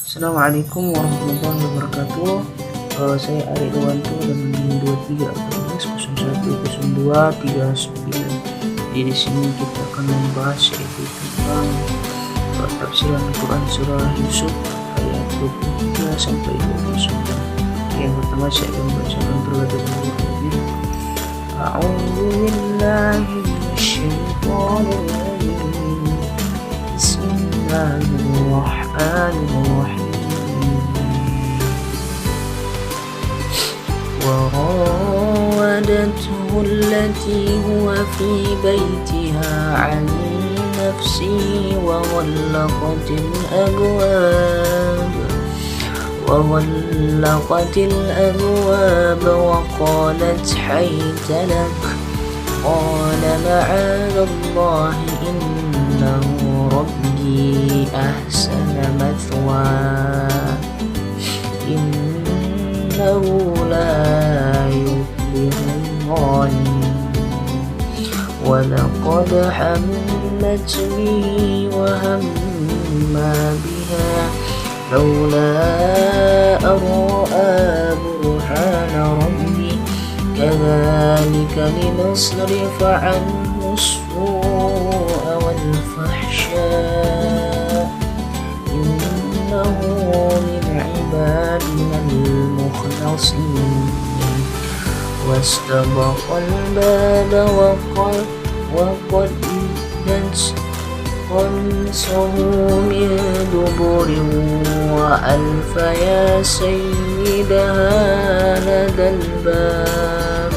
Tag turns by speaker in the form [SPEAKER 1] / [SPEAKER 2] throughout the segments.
[SPEAKER 1] Assalamualaikum warahmatullahi wabarakatuh. Saya Ari Dewanto dengan 2314010239. Di sini kita akan membahas yaitu tentang tafsiran Quran surah Yusuf ayat 23 sampai 29. Yang pertama saya akan membacakan terlebih dahulu. A'udzu billahi minasyaitonir rajim. Bismillahirrahmanirrahim. وراودته التي هو في بيتها عن نفسه وغلقت الأبواب وقالت حيت لك قال معاذ الله إنه ربي أحسن مثواي إنه لا يفلح الظالمون ولقد حملت به وهم بها لولا أن رأى برهان ربي كذلك لنصرف عنه السوء والفحشاء إنه من عبادنا المخلصين واستبق الباب وقدت قميصه من دبر وألف يا سيدها لدى الباب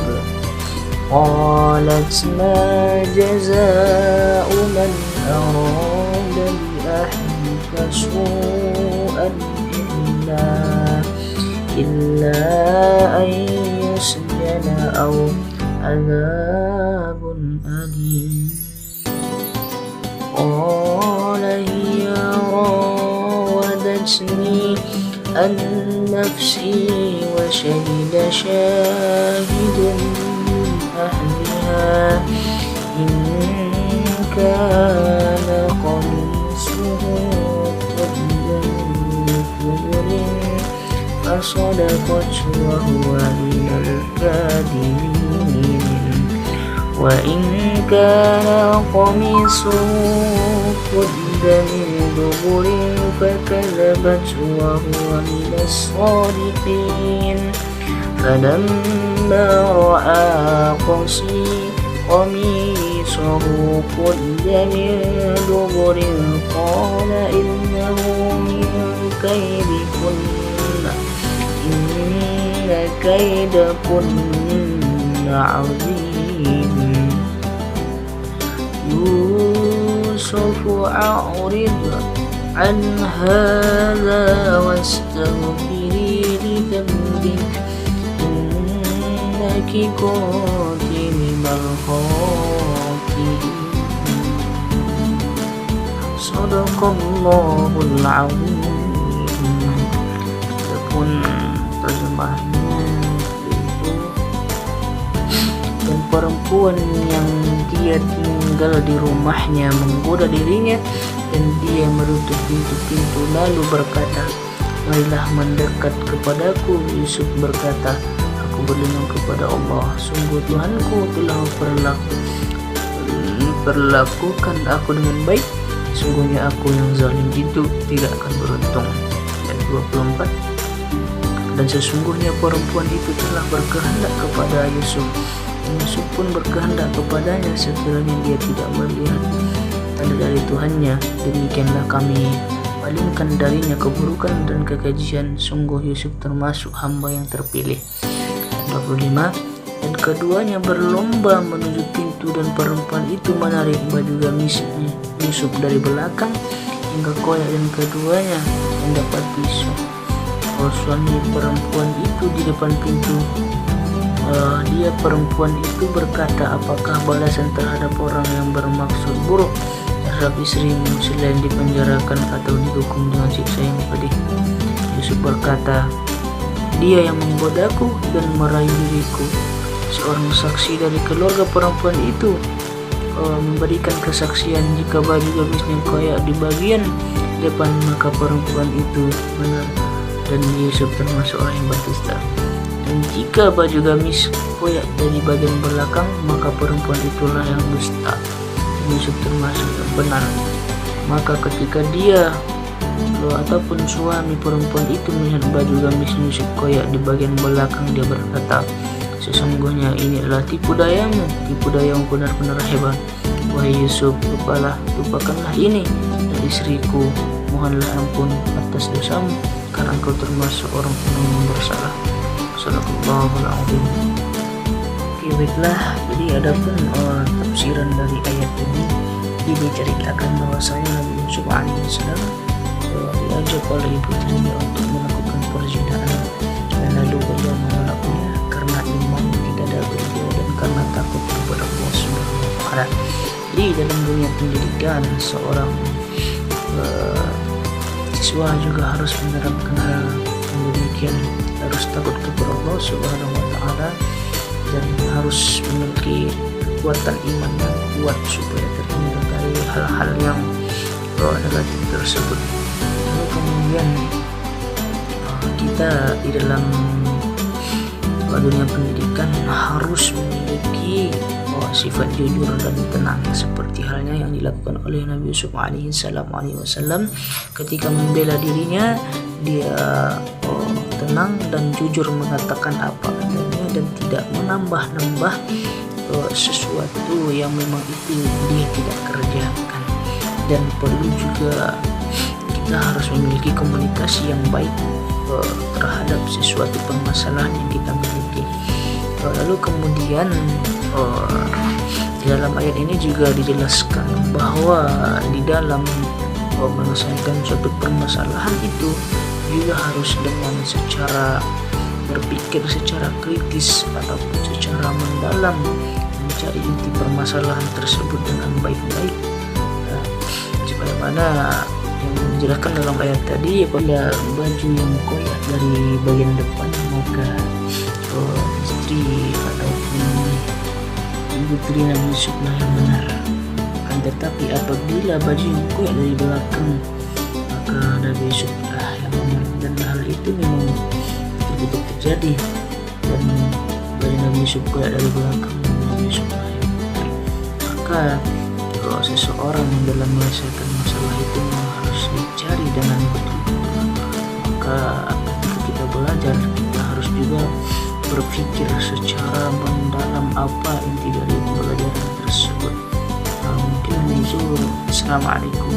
[SPEAKER 1] قالت ما جزاء من أراد بأهلك سوءا إلا أن يسجن أو عذاب أليم قال هي راودتني عن نفسي وشهد شاهد من أهلها إن كان قميصه قد من دبر فصدقت وهو من الكاذبين وإن كان قميصه قد من دبر فكذبت وهو من الصادقين فلما رأى قميصه قد من دبر قال إنه من كيدكن إن كيدكن عظيم يوسف أعرض عن هذا واستغفري لذنبك إنك كنت من الخاطئين صدق الله العظيم. Adapun terjemahnya yaitu dan perempuan yang dia tinggal di rumahnya menggoda dirinya dan dia menutup pintu-pintu lalu berkata, marilah mendekat kepadaku. Yusuf berkata, aku berlindung kepada Allah, sungguh Tuhanku telah perlakukan aku dengan baik, sungguhnya aku yang zalim itu tidak akan beruntung. Ayat 24. Dan sesungguhnya perempuan itu telah berkehendak kepada Yusuf. Yusuf pun berkehendak kepadanya sekiranya dia tidak melihat tanda dari Tuhannya. Demikianlah kami palingkan darinya keburukan dan kekejian. Sungguh Yusuf termasuk hamba yang terpilih. 25. Dan keduanya berlomba menuju pintu dan perempuan itu menarik baju gamisnya Yusuf dari belakang hingga koyak dan keduanya mendapat pisau. Suami perempuan itu di depan pintu. Dia perempuan itu berkata, apakah balasan terhadap orang yang bermaksud buruk terhadap istrimu selain dipenjarakan atau dihukum dengan siksa yang pedih? Yusuf berkata, dia yang menggodaku dan merayu diriku. Seorang saksi dari keluarga perempuan itu memberikan kesaksian jika baju gamisnya koyak di bagian depan, maka perempuan itu benar dan Yusuf termasuk orang yang berdusta. Dan jika baju gamis koyak dari bagian belakang, maka perempuan itulah yang dusta. Yusuf termasuk yang benar. Maka ketika dia ataupun suami perempuan itu melihat baju gamis Yusuf koyak di bagian belakang, dia berkata, sesungguhnya ini adalah tipu dayamu benar-benar hebat. Wahai Yusuf, lupakanlah ini dan istriku, mohonlah ampun atas dosamu, karena engkau termasuk orang yang bersalah. Shallallahul adzim. Oke, baiklah. Jadi adapun tafsiran dari ayat ini, diceritakan bahwasanya Nabi Yusuf alaihissalam diajak oleh ibunya untuk melakukan perzinahan, dan lalu beliau menolaknya karena iman tidak ada beliau dan karena takut kepada Allah Subhanahu wa Ta'ala. Jadi dalam dunia pendidikan, seorang siswa juga harus menerapkan hal yang demikian, harus takut kepada Allah Subhanahu wa Ta'ala dan harus memiliki kekuatan iman yang kuat supaya terhindar dari hal-hal yang negatif tersebut. Lalu kemudian kita di dalam dunia pendidikan harus memiliki sifat jujur dan tenang, seperti halnya yang dilakukan oleh Nabi Yusuf alaihissalam ketika membela dirinya. Dia tenang dan jujur mengatakan apa adanya dan tidak menambah-nambah sesuatu yang memang itu dia tidak kerjakan. Dan perlu juga kita harus memiliki komunikasi yang baik terhadap sesuatu permasalahan yang kita miliki. Lalu kemudian di dalam ayat ini juga dijelaskan bahwa di dalam menyelesaikan suatu permasalahan itu juga harus dengan secara berpikir secara kritis ataupun secara mendalam, mencari inti permasalahan tersebut dengan baik-baik. Sebagaimana yang dijelaskan dalam ayat tadi, apabila baju yang koyak dari bagian depan, maka istri ataupun ibu tiri Nabi Yusuf yang benar. Tetapi apabila baju yang koyak dari belakang, maka Nabi Yusuf yang benar, dan hal itu memang betul terjadi. Dan baju Nabi Yusuf koyak dari belakang, Nabi Yusuf yang benar. Maka kalau seseorang yang dalam menyelesaikan masalah itu harus dicari dengan betul-betul. Maka ketika kita belajar, kita harus juga berpikir secara mendalam apa inti dari pembelajaran tersebut. Mungkin itu. Assalamualaikum